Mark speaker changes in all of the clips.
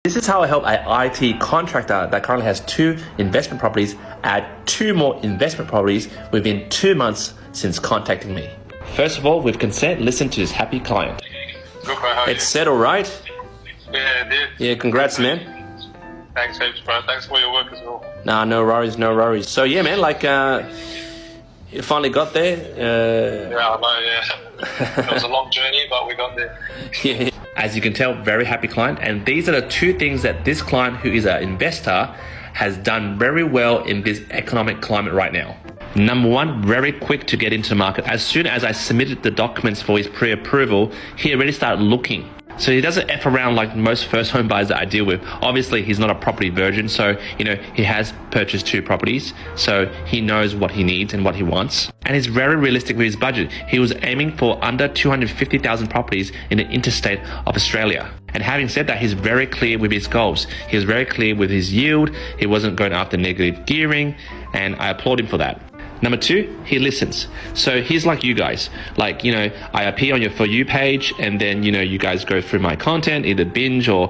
Speaker 1: This is how I help an IT contractor that currently has 2 investment properties add 2 more investment properties within 2 months since contacting me. First of all, with consent, listen to this happy client.
Speaker 2: Good, bro. How are
Speaker 1: It's settled, right?
Speaker 2: you? Yeah, it did.
Speaker 1: Yeah, congrats, man.
Speaker 2: Thanks, heaps, bro. Thanks for your work as well.
Speaker 1: Nah, no worries, no worries. So yeah, man, like, you finally got there.
Speaker 2: Yeah, I know, yeah. It was a long journey, but we got there.
Speaker 1: Yeah. As you can tell, very happy client. And these are the 2 things that this client, who is an investor, has done very well in this economic climate right now. Number 1, very quick to get into the market. As soon as I submitted the documents for his pre-approval, he already started looking. So he doesn't F around like most first home buyers that I deal with. Obviously, he's not a property virgin, so, he has purchased 2 properties, so he knows what he needs and what he wants. And he's very realistic with his budget. He was aiming for under 250,000 properties in the interstate of Australia. And having said that, he's very clear with his goals. He was very clear with his yield. He wasn't going after negative gearing, and I applaud him for that. Number 2, he listens. So he's like you guys. Like, I appear on your For You page, and then, you guys go through my content, either binge or,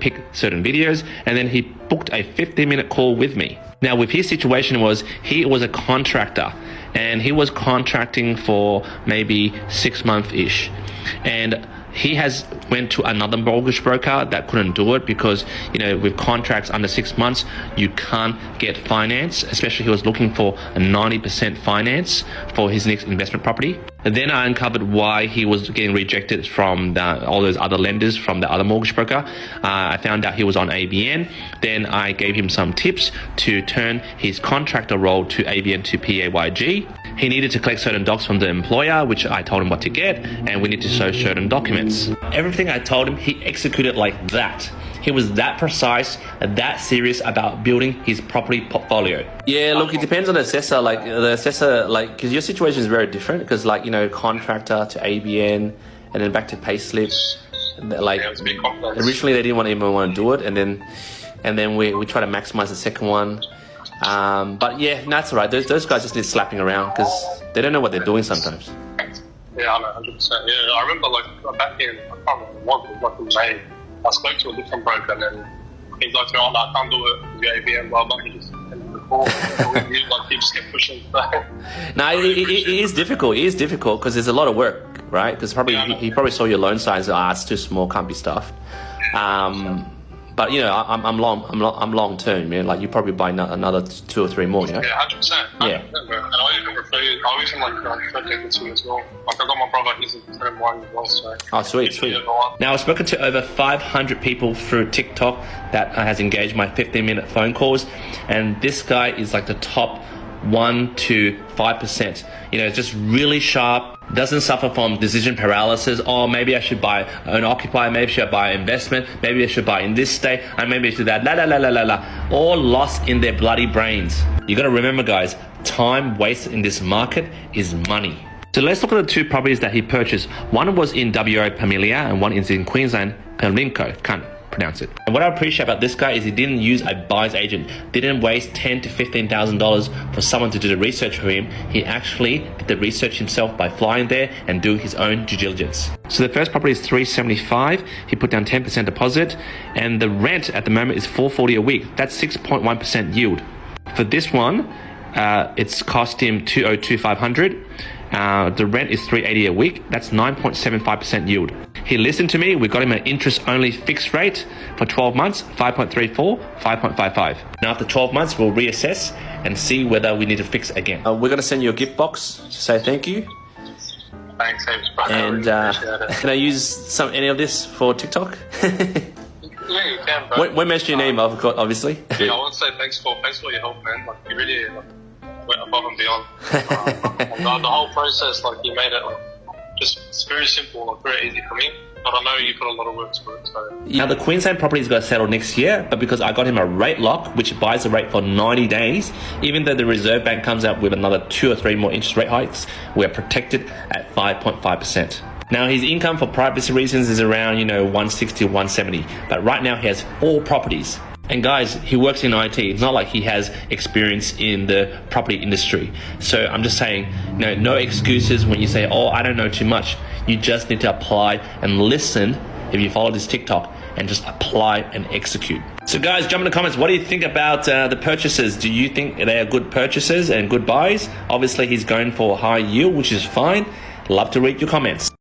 Speaker 1: pick certain videos, and then he booked a 15-minute call with me. Now, with his situation he was a contractor, and he was contracting for maybe 6 months-ish. And he has went to another mortgage broker that couldn't do it because, with contracts under 6 months, you can't get finance, especially he was looking for a 90% finance for his next investment property. And then I uncovered why he was getting rejected from all those other lenders from the other mortgage broker. I found out he was on ABN. Then I gave him some tips to turn his contractor role to ABN to PAYG. He needed to collect certain docs from the employer, which I told him what to get, and we need to show certain documents. Everything I told him, he executed like that. He was that precise and that serious about building his property portfolio. Yeah, look, it depends on the assessor. Like the assessor, because your situation is very different. Because contractor to ABN and then back to payslip.
Speaker 2: It's a bit complex.
Speaker 1: Originally they didn't even want to do it, and then we try to maximize the second one. But yeah, that's all right. Those guys just need slapping around because they don't know what they're doing sometimes.
Speaker 2: Yeah, I know, 100%. Yeah, I remember back in, I can't remember what it was, in May, I spoke to a different broker, and then he's like, oh, no, I can't do it with the ABM, blah, blah. He just ended the call. He just kept pushing.
Speaker 1: No, it is difficult. It is difficult because there's a lot of work, right? Because he probably saw your loan size. It's too small, can't be stuffed. But I'm long term, man. Like you probably buy another 2 or 3 more,
Speaker 2: Yeah, 100%.
Speaker 1: Yeah.
Speaker 2: And I even refer you. I always refer people to you as well. Like I got my brother, he's a tenant wine as well. So.
Speaker 1: Oh, sweet. Now I've spoken to over 500 people through TikTok that has engaged my 15-minute phone calls, and this guy is like the top 1 to 5%. Just really sharp. Doesn't suffer from decision paralysis. Oh, maybe I should buy an occupier, maybe I should buy investment, maybe I should buy in this state, and maybe I should do that. La. All lost in their bloody brains. You gotta remember, guys, time wasted in this market is money. So let's look at the 2 properties that he purchased. One was in WA, Pamelia, and one is in Queensland, Pimlico. Can't pronounce it. And what I appreciate about this guy is he didn't use a buyer's agent. Didn't waste $10,000 to $15,000 for someone to do the research for him. He actually did the research himself by flying there and doing his own due diligence. So the first property is $375. He put down 10% deposit, and the rent at the moment is $440 a week. That's 6.1% yield. For this one, it's cost him $202,500. The rent is $380 a week. That's 9.75% yield. He listened to me. We got him an interest-only fixed rate for 12 months, 5.34, 5.55. Now, after 12 months, we'll reassess and see whether we need to fix again. We're going to send you a gift box to say thank you.
Speaker 2: Thanks, bro.
Speaker 1: And can I use any of this for TikTok?
Speaker 2: Yeah, you can, bro.
Speaker 1: When mention your name, obviously.
Speaker 2: Yeah, I want to say thanks for your help, man. Like, you really went above and beyond. The whole process, you made it it's very simple, very easy for me. But I know you put a lot of work to it. So.
Speaker 1: Now the Queensland property is going to settle next year, but because I got him a rate lock, which buys the rate for 90 days, even though the Reserve Bank comes out with another 2 or 3 more interest rate hikes, we're protected at 5.5%. Now his income for privacy reasons is around 160, 170, but right now he has 4 properties. And guys, he works in IT. It's not like he has experience in the property industry. So I'm just saying, no excuses when you say, oh, I don't know too much. You just need to apply and listen. If you follow this TikTok, and just apply and execute. So guys, jump in the comments. What do you think about the purchases? Do you think they are good purchases and good buys? Obviously, he's going for high yield, which is fine. Love to read your comments.